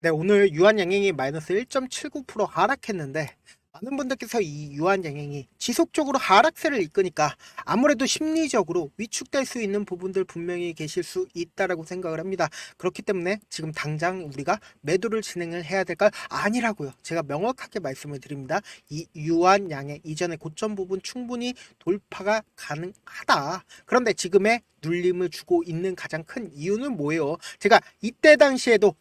네, 오늘 유한양행이 마이너스 1.79% 하락했는데 많은 분들께서 이 유한양행이 지속적으로 하락세를 이끄니까 아무래도 심리적으로 위축될 수 있는 부분들 분명히 계실 수 있다라고 생각을 합니다. 그렇기 때문에 지금 당장 우리가 매도를 진행을 해야 될까? 아니라고요. 제가 명확하게 말씀을 드립니다. 이 유한양행 이전의 고점 부분 충분히 돌파가 가능하다. 그런데 지금의 눌림을 주고 있는 가장 큰 이유는 뭐예요? 제가 이때 당시에도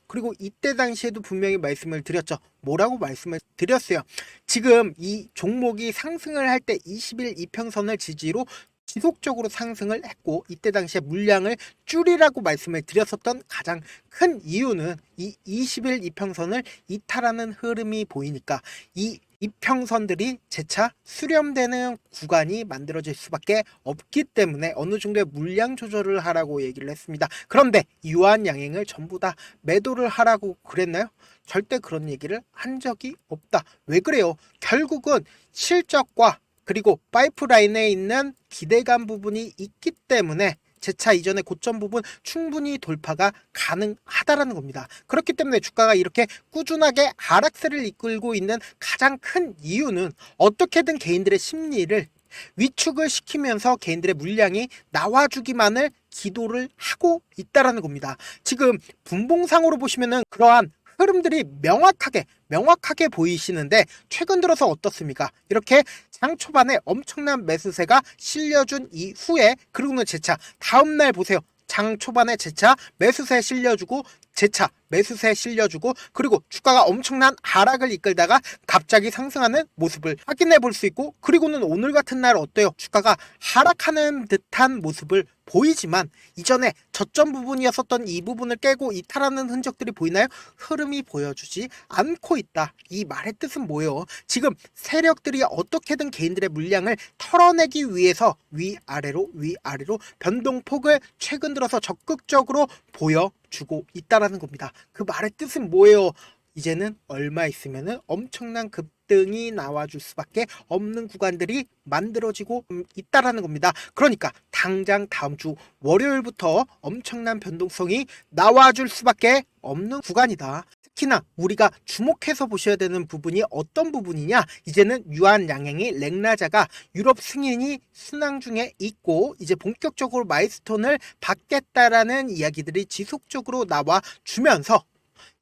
분명히 말씀을 드렸죠. 뭐라고 말씀을 드렸어요? 지금 이 종목이 상승을 할 때 20일 이평선을 지지로 지속적으로 상승을 했고 이때 당시에 물량을 줄이라고 말씀을 드렸었던 가장 큰 이유는 이 20일 이평선을 이탈하는 흐름이 보이니까 이 이평선들이 재차 수렴되는 구간이 만들어질 수밖에 없기 때문에 어느 정도의 물량 조절을 하라고 얘기를 했습니다. 그런데 유한양행을 전부 다 매도를 하라고 그랬나요? 절대 그런 얘기를 한 적이 없다. 왜 그래요? 결국은 실적과 그리고 파이프라인에 있는 기대감 부분이 있기 때문에 재차 이전의 고점 부분 충분히 돌파가 가능하다라는 겁니다. 그렇기 때문에 주가가 이렇게 꾸준하게 하락세를 이끌고 있는 가장 큰 이유는 어떻게든 개인들의 심리를 위축을 시키면서 개인들의 물량이 나와주기만을 기도를 하고 있다라는 겁니다. 지금 분봉상으로 보시면은 그러한 흐름들이 명확하게 보이시는데 최근 들어서 어떻습니까? 이렇게 장 초반에 엄청난 매수세가 실려준 이후에 그리고는 재차 다음날 보세요. 장 초반에 재차 매수세 실려주고 재차 매수세 실려주고 그리고 주가가 엄청난 하락을 이끌다가 갑자기 상승하는 모습을 확인해 볼 수 있고 그리고는 오늘 같은 날 어때요? 주가가 하락하는 듯한 모습을 보이지만 이전에 저점 부분이었었던 이 부분을 깨고 이탈하는 흔적들이 보이나요? 흐름이 보여주지 않고 있다. 이 말의 뜻은 뭐예요? 지금 세력들이 어떻게든 개인들의 물량을 털어내기 위해서 위아래로 변동폭을 최근 들어서 적극적으로 보여주고 있다라는 겁니다. 그 말의 뜻은 뭐예요? 이제는 얼마 있으면은 엄청난 급등이 나와줄 수밖에 없는 구간들이 만들어지고 있다라는 겁니다. 그러니까 당장 다음 주 월요일부터 엄청난 변동성이 나와줄 수밖에 없는 구간이다. 특히나 우리가 주목해서 보셔야 되는 부분이 어떤 부분이냐? 이제는 유한양행이 랭라자가 유럽 승인이 순항 중에 있고 이제 본격적으로 마일스톤을 받겠다라는 이야기들이 지속적으로 나와 주면서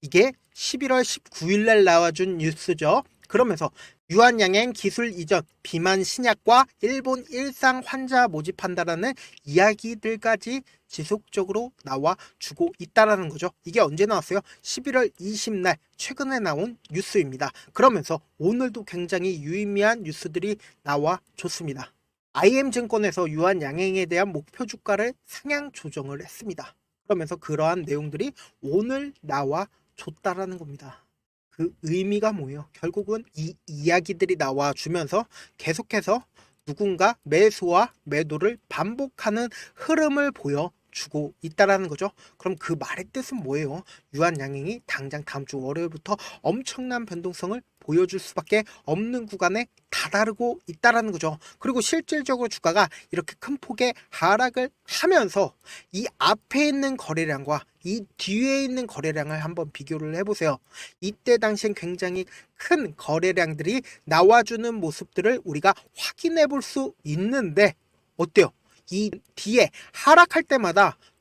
이게 11월 19일 날 나와준 뉴스죠. 그러면서 유한양행 기술 이전, 비만 신약과 일본 일상 환자 모집한다라는 이야기들까지 지속적으로 나와주고 있다라는 거죠. 이게 언제 나왔어요? 11월 20날 최근에 나온 뉴스입니다. 그러면서 오늘도 굉장히 유의미한 뉴스들이 나와줬습니다. IM증권에서 유한양행에 대한 목표 주가를 상향 조정을 했습니다. 그러면서 그러한 내용들이 오늘 나와 줬다라는 겁니다. 그 의미가 뭐예요? 결국은 이 이야기들이 나와주면서 계속해서 누군가 매수와 매도를 반복하는 흐름을 보여주고 있다라는 거죠. 그럼 그 말의 뜻은 뭐예요? 유한양행이 당장 다음 주 월요일부터 엄청난 변동성을 보여줄 수밖에 없는 구간에 다다르고 있다라는 거죠. 그리고 실질적으로 주가가 이렇게 큰 폭의 하락을 하면서 이 앞에 있는 거래량과 이 뒤에 있는 거래량을 한번 비교를 해보세요. 이때 당시엔 굉장히 큰 거래량들이 나와주는 모습들을 우리가 확인해 볼 수 있는데 어때요? 이 뒤에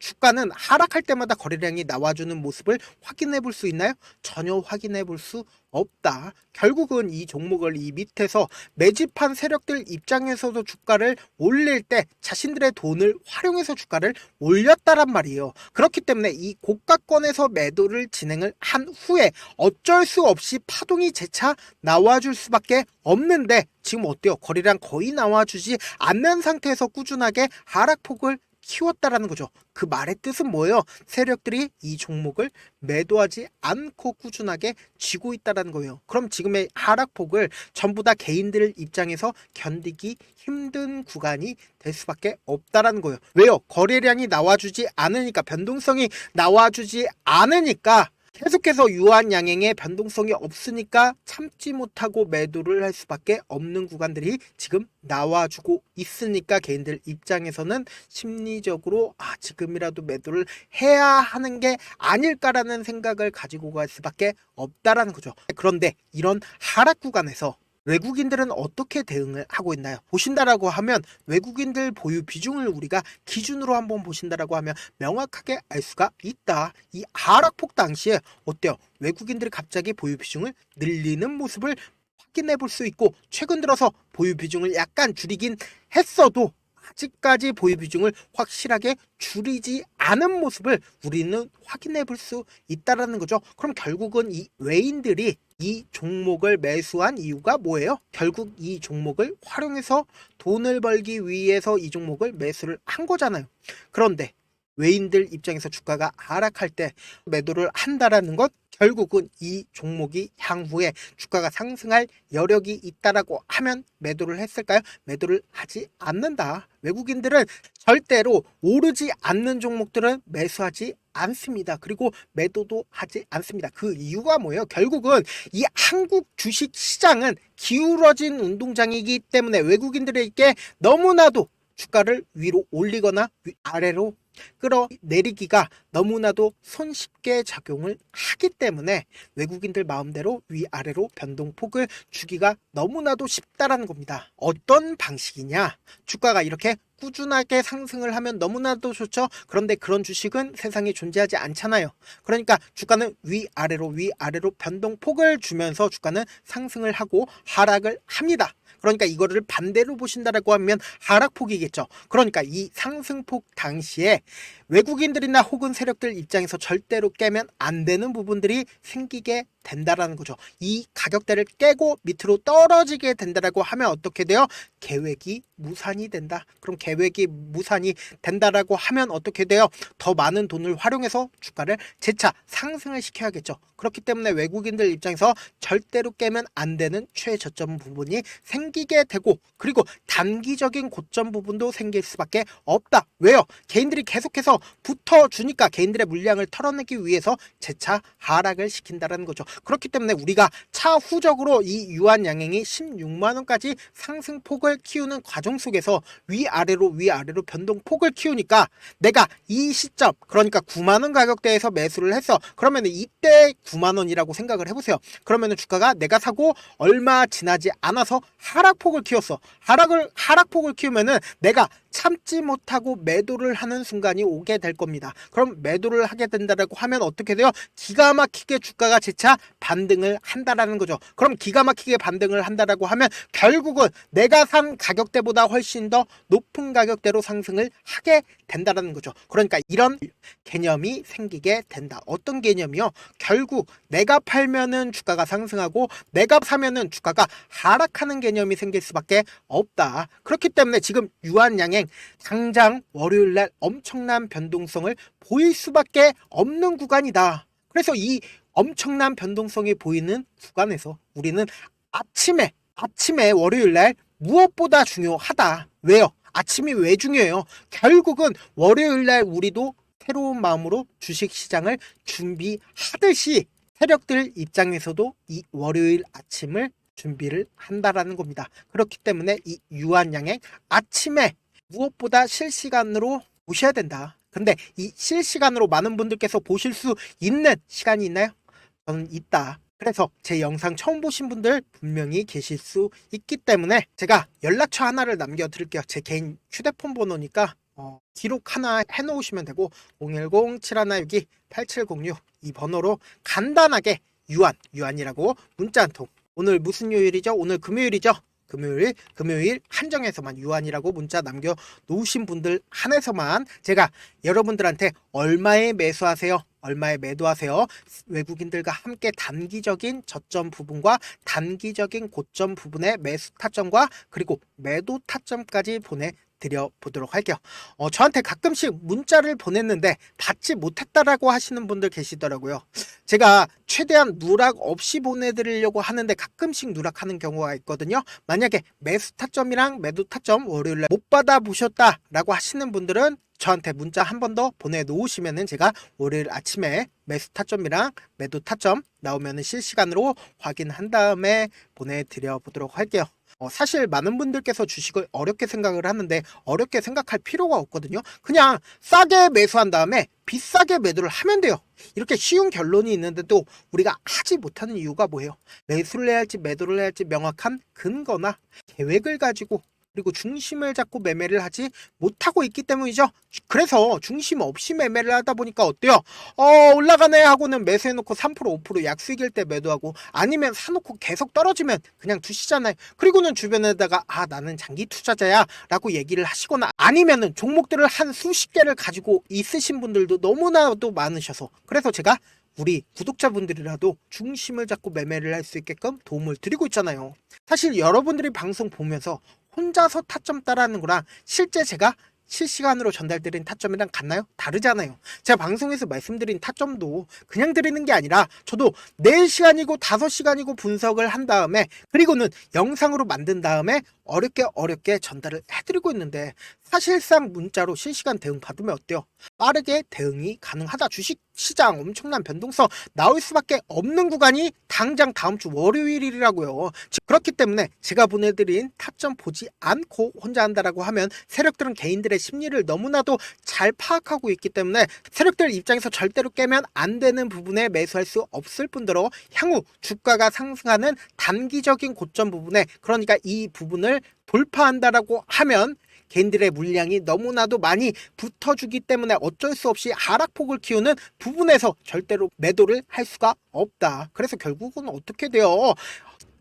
주가는 하락할 때마다 거래량이 나와주는 모습을 확인해 볼 수 있나요? 전혀 확인해 볼 수 없다. 결국은 이 종목을 이 밑에서 매집한 세력들 입장에서도 주가를 올릴 때 자신들의 돈을 활용해서 주가를 올렸다란 말이에요. 그렇기 때문에 이 고가권에서 매도를 진행을 한 후에 어쩔 수 없이 파동이 재차 나와줄 수밖에 없는데 지금 어때요? 거래량 거의 나와주지 않는 상태에서 꾸준하게 하락폭을 키웠다라는 거죠. 그 말의 뜻은 뭐예요? 세력들이 이 종목을 매도하지 않고 꾸준하게 쥐고 있다라는 거예요. 그럼 지금의 하락폭을 전부 다 개인들 입장에서 견디기 힘든 구간이 될 수밖에 없다라는 거예요. 왜요? 거래량이 나와주지 않으니까 변동성이 나와주지 않으니까 계속해서 유한 양행의 변동성이 없으니까 참지 못하고 매도를 할 수밖에 없는 구간들이 지금 나와주고 있으니까 개인들 입장에서는 심리적으로 지금이라도 매도를 해야 하는 게 아닐까라는 생각을 가지고 갈 수밖에 없다라는 거죠. 그런데 이런 하락 구간에서 외국인들은 어떻게 대응을 하고 있나요? 보신다라고 하면 외국인들 보유 비중을 우리가 기준으로 한번 보신다라고 하면 명확하게 알 수가 있다. 이 하락폭 당시에 어때요? 외국인들이 갑자기 보유 비중을 늘리는 모습을 확인해 볼 수 있고, 최근 들어서 보유 비중을 약간 줄이긴 했어도 아직까지 보유 비중을 확실하게 줄이지 않은 모습을 우리는 확인해 볼 수 있다라는 거죠. 그럼 결국은 이 외인들이 이 종목을 매수한 이유가 뭐예요? 결국 이 종목을 활용해서 돈을 벌기 위해서 이 종목을 매수를 한 거잖아요. 그런데 외인들 입장에서 주가가 하락할 때 매도를 한다라는 것, 결국은 이 종목이 향후에 주가가 상승할 여력이 있다라고 하면 매도를 했을까요? 매도를 하지 않는다. 외국인들은 절대로 오르지 않는 종목들은 매수하지 않습니다. 그리고 매도도 하지 않습니다. 그 이유가 뭐예요? 결국은 이 한국 주식 시장은 기울어진 운동장이기 때문에 외국인들에게 너무나도 주가를 위로 올리거나 아래로 끌어내리기가 너무나도 손쉽게 작용을 하기 때문에 외국인들 마음대로 위아래로 변동폭을 주기가 너무나도 쉽다라는 겁니다. 어떤 방식이냐? 주가가 이렇게 꾸준하게 상승을 하면 너무나도 좋죠. 그런데 그런 주식은 세상에 존재하지 않잖아요. 그러니까 주가는 위아래로 변동폭을 주면서 주가는 상승을 하고 하락을 합니다. 그러니까 이거를 반대로 보신다라고 하면 하락폭이겠죠. 그러니까 이 상승폭 당시에 외국인들이나 혹은 세력들 입장에서 절대로 깨면 안 되는 부분들이 생기게 된다라는 거죠. 이 가격대를 깨고 밑으로 떨어지게 된다라고 하면 어떻게 돼요? 계획이 무산이 된다. 그럼 계획이 무산이 된다라고 하면 어떻게 돼요? 더 많은 돈을 활용해서 주가를 재차 상승을 시켜야겠죠. 그렇기 때문에 외국인들 입장에서 절대로 깨면 안 되는 최저점 부분이 생기게 되고, 그리고 단기적인 고점 부분도 생길 수밖에 없다. 왜요? 개인들이 계속해서 붙어주니까 개인들의 물량을 털어내기 위해서 재차 하락을 시킨다는 거죠. 그렇기 때문에 우리가 차후적으로 이 유한 양행이 16만원까지 상승폭을 키우는 과정 속에서 위아래로 변동폭을 키우니까 내가 이 시점, 그러니까 9만원 가격대에서 매수를 했어. 그러면 이때 9만원이라고 생각을 해보세요. 그러면 주가가 내가 사고 얼마 지나지 않아서 하락폭을 키웠어. 하락폭을 키우면은 내가 참지 못하고 매도를 하는 순간이 오게 될 겁니다. 그럼 매도를 하게 된다라고 하면 어떻게 돼요? 기가 막히게 주가가 재차 반등을 한다라는 거죠. 그럼 기가 막히게 반등을 한다라고 하면 결국은 내가 산 가격대보다 훨씬 더 높은 가격대로 상승을 하게 된다라는 거죠. 그러니까 이런 개념이 생기게 된다. 어떤 개념이요? 결국 내가 팔면은 주가가 상승하고 내가 사면은 주가가 하락하는 개념이 생길 수밖에 없다. 그렇기 때문에 지금 유한 양행 당장 월요일날 엄청난 변동성을 보일 수밖에 없는 구간이다. 그래서 이 엄청난 변동성이 보이는 구간에서 우리는 아침에 월요일날 무엇보다 중요하다. 왜요? 아침이 왜 중요해요? 결국은 월요일날 우리도 새로운 마음으로 주식시장을 준비하듯이 세력들 입장에서도 이 월요일 아침을 준비를 한다라는 겁니다. 그렇기 때문에 이 유한양행 아침에 무엇보다 실시간으로 보셔야 된다. 근데 이 실시간으로 많은 분들께서 보실 수 있는 시간이 있나요? 저는 있다. 그래서 제 영상 처음 보신 분들 분명히 계실 수 있기 때문에 제가 연락처 하나를 남겨드릴게요. 제 개인 휴대폰 번호니까 기록 하나 해놓으시면 되고 010-7162-8706 이 번호로 간단하게 유한이라고 문자 한 통. 오늘 무슨 요일이죠? 오늘 금요일이죠? 금요일 한정해서만 유한이라고 문자 남겨 놓으신 분들 한해서만 제가 여러분들한테 얼마에 매수하세요? 얼마에 매도하세요? 외국인들과 함께 단기적인 저점 부분과 단기적인 고점 부분의 매수 타점과 그리고 매도 타점까지 보내 드려보도록 할게요. 저한테 가끔씩 문자를 보냈는데 받지 못했다라고 하시는 분들 계시더라고요. 제가 최대한 누락 없이 보내드리려고 하는데 가끔씩 누락하는 경우가 있거든요. 만약에 매수 타점이랑 매도 타점 월요일날 못 받아보셨다라고 하시는 분들은 저한테 문자 한 번 더 보내놓으시면은 제가 월요일 아침에 매수 타점이랑 매도 타점 나오면은 실시간으로 확인한 다음에 보내드려 보도록 할게요. 사실 많은 분들께서 주식을 어렵게 생각을 하는데 어렵게 생각할 필요가 없거든요. 그냥 싸게 매수한 다음에 비싸게 매도를 하면 돼요. 이렇게 쉬운 결론이 있는데도 우리가 하지 못하는 이유가 뭐예요? 매수를 해야 할지 매도를 해야 할지 명확한 근거나 계획을 가지고 그리고 중심을 잡고 매매를 하지 못하고 있기 때문이죠. 그래서 중심 없이 매매를 하다 보니까 어때요? 올라가네 하고는 매수해놓고 3% 5% 약수익일 때 매도하고 아니면 사놓고 계속 떨어지면 그냥 두시잖아요. 그리고는 주변에다가 나는 장기 투자자야 라고 얘기를 하시거나 아니면은 종목들을 한 수십 개를 가지고 있으신 분들도 너무나도 많으셔서 그래서 제가 우리 구독자분들이라도 중심을 잡고 매매를 할 수 있게끔 도움을 드리고 있잖아요. 사실 여러분들이 방송 보면서 혼자서 타점 따라하는 거랑 실제 제가 실시간으로 전달드린 타점이랑 같나요? 다르잖아요. 제가 방송에서 말씀드린 타점도 그냥 드리는 게 아니라 저도 4시간이고 5시간이고 분석을 한 다음에 그리고는 영상으로 만든 다음에 어렵게 전달을 해드리고 있는데 사실상 문자로 실시간 대응 받으면 어때요? 빠르게 대응이 가능하다. 주식 시장 엄청난 변동성 나올 수밖에 없는 구간이 당장 다음 주 월요일이라고요. 그렇기 때문에 제가 보내드린 타점 보지 않고 혼자 한다라고 하면 세력들은 개인들의 심리를 너무나도 잘 파악하고 있기 때문에 세력들 입장에서 절대로 깨면 안 되는 부분에 매수할 수 없을 뿐더러 향후 주가가 상승하는 단기적인 고점 부분에 그러니까 이 부분을 돌파한다라고 하면 개인들의 물량이 너무나도 많이 붙어주기 때문에 어쩔 수 없이 하락폭을 키우는 부분에서 절대로 매도를 할 수가 없다. 그래서 결국은 어떻게 돼요?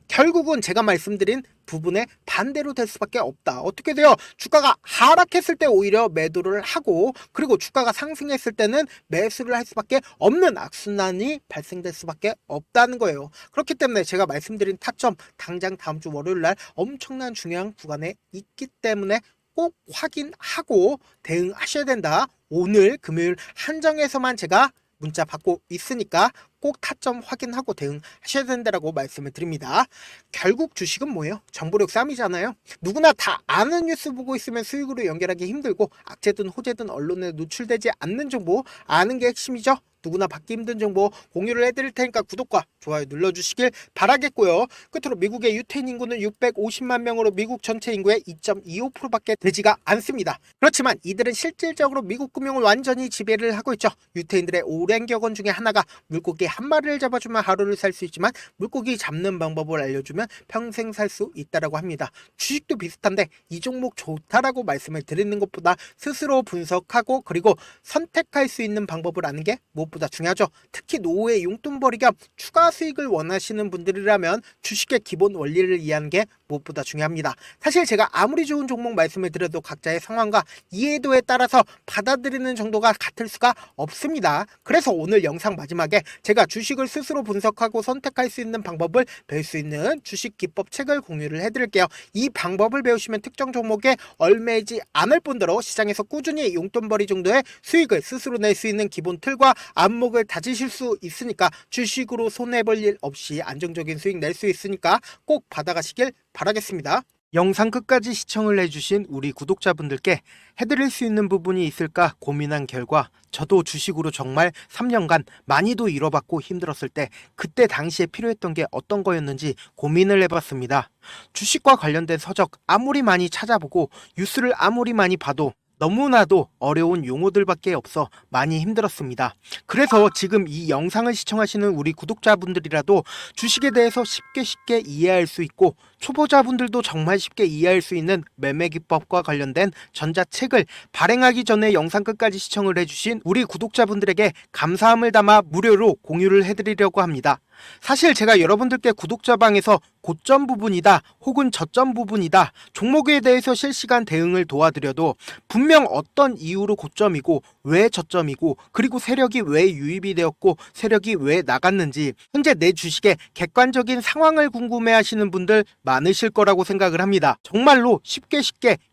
결국은 제가 말씀드린 부분에 반대로 될 수밖에 없다. 어떻게 돼요? 주가가 하락했을 때 오히려 매도를 하고 그리고 주가가 상승했을 때는 매수를 할 수밖에 없는 악순환이 발생될 수밖에 없다는 거예요. 그렇기 때문에 제가 말씀드린 타점 당장 다음 주 월요일 날 엄청난 중요한 구간에 있기 때문에 꼭 확인하고 대응하셔야 된다. 오늘 금요일 한정에서만 제가 문자 받고 있으니까 꼭 타점 확인하고 대응하셔야 된다라고 말씀을 드립니다. 결국 주식은 뭐예요? 정보력 싸움이잖아요. 누구나 다 아는 뉴스 보고 있으면 수익으로 연결하기 힘들고 악재든 호재든 언론에 노출되지 않는 정보 아는 게 핵심이죠. 누구나 받기 힘든 정보 공유를 해드릴 테니까 구독과 좋아요 눌러주시길 바라겠고요. 끝으로 미국의 유태인 인구는 650만 명으로 미국 전체 인구의 2.25%밖에 되지가 않습니다. 그렇지만 이들은 실질적으로 미국 금융을 완전히 지배를 하고 있죠. 유태인들의 오랜 격언 중에 하나가 물고기 한 마리를 잡아주면 하루를 살 수 있지만 물고기 잡는 방법을 알려주면 평생 살 수 있다라고 합니다. 주식도 비슷한데 이 종목 좋다라고 말씀을 드리는 것보다 스스로 분석하고 그리고 선택할 수 있는 방법을 아는 게 무엇보다 중요하죠. 특히 노후에 용돈벌이 겸 추가 수익을 원하시는 분들이라면 주식의 기본 원리를 이해하는 게 무엇보다 중요합니다. 사실 제가 아무리 좋은 종목 말씀을 드려도 각자의 상황과 이해도에 따라서 받아들이는 정도가 같을 수가 없습니다. 그래서 오늘 영상 마지막에 제가 주식을 스스로 분석하고 선택할 수 있는 방법을 배울 수 있는 주식 기법 책을 공유를 해드릴게요. 이 방법을 배우시면 특정 종목에 얽매이지 않을 뿐더러 시장에서 꾸준히 용돈벌이 정도의 수익을 스스로 낼 수 있는 기본 틀과 안목을 다지실 수 있으니까 주식으로 손해볼 일 없이 안정적인 수익 낼 수 있으니까 꼭 받아가시길 바라겠습니다. 영상 끝까지 시청을 해주신 우리 구독자분들께 해드릴 수 있는 부분이 있을까 고민한 결과 저도 주식으로 정말 3년간 많이도 잃어봤고 힘들었을 때 그때 당시에 필요했던 게 어떤 거였는지 고민을 해봤습니다. 주식과 관련된 서적 아무리 많이 찾아보고 뉴스를 아무리 많이 봐도 너무나도 어려운 용어들밖에 없어 많이 힘들었습니다. 그래서 지금 이 영상을 시청하시는 우리 구독자분들이라도 주식에 대해서 쉽게 이해할 수 있고 초보자분들도 정말 쉽게 이해할 수 있는 매매 기법과 관련된 전자책을 발행하기 전에 영상 끝까지 시청을 해주신 우리 구독자분들에게 감사함을 담아 무료로 공유를 해드리려고 합니다. 사실 제가 여러분들께 구독자방에서 고점 부분이다 혹은 저점 부분이다 종목에 대해서 실시간 대응을 도와드려도 분명 어떤 이유로 고점이고 왜 저점이고 그리고 세력이 왜 유입이 되었고 세력이 왜 나갔는지 현재 내 주식의 객관적인 상황을 궁금해하시는 분들 많으실 거라고 생각을 합니다. 정말로 쉽게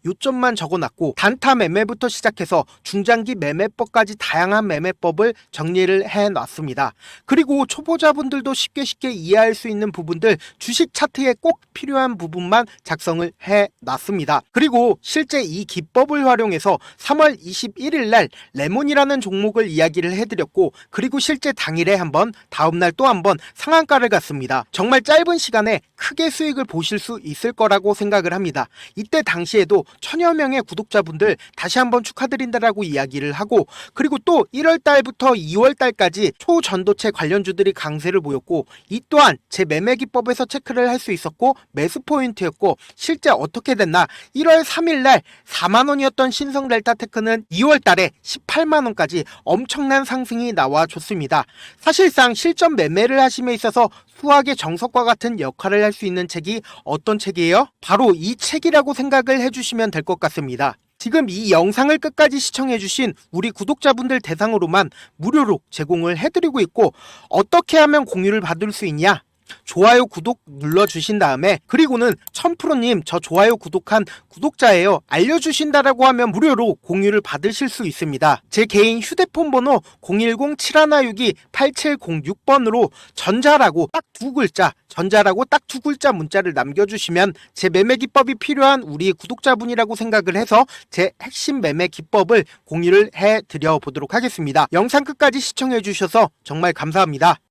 요점만 적어놨고 단타 매매부터 시작해서 중장기 매매법까지 다양한 매매법을 정리를 해놨습니다. 그리고 초보자분들도 쉽게 이해할 수 있는 부분들 주식 차트에 꼭 필요한 부분만 작성을 해놨습니다. 그리고 실제 이 기법을 활용해서 3월 21일 날 레몬이라는 종목을 이야기를 해드렸고 그리고 실제 당일에 한번 다음날 또 한번 상한가를 갔습니다. 정말 짧은 시간에 크게 수익을 보실 수 있을 거라고 생각을 합니다. 이때 당시에도 천여 명의 구독자분들 다시 한번 축하드린다라고 이야기를 하고 그리고 또 1월 달부터 2월 달까지 초전도체 관련주들이 강세를 보였고 이 또한 제 매매 기법에서 체크를 할 수 있었고 매수 포인트였고 실제 어떻게 됐나 1월 3일 날 4만원이었던 신성 델타테크는 2월 달에 18만원까지 엄청난 상승이 나와줬습니다. 사실상 실전 매매를 하심에 있어서 수학의 정석과 같은 역할을 할 수 있는 책이 어떤 책이에요? 바로 이 책이라고 생각을 해주시면 될 것 같습니다. 지금 이 영상을 끝까지 시청해주신 우리 구독자분들 대상으로만 무료로 제공을 해드리고 있고 어떻게 하면 공유를 받을 수 있냐? 좋아요 구독 눌러주신 다음에 그리고는 1000%님 저 좋아요 구독한 구독자예요 알려주신다라고 하면 무료로 공유를 받으실 수 있습니다. 제 개인 휴대폰 번호 010-7162-8706번으로 전자라고 딱 두 글자 문자를 남겨주시면 제 매매 기법이 필요한 우리 구독자분이라고 생각을 해서 제 핵심 매매 기법을 공유를 해드려 보도록 하겠습니다. 영상 끝까지 시청해 주셔서 정말 감사합니다.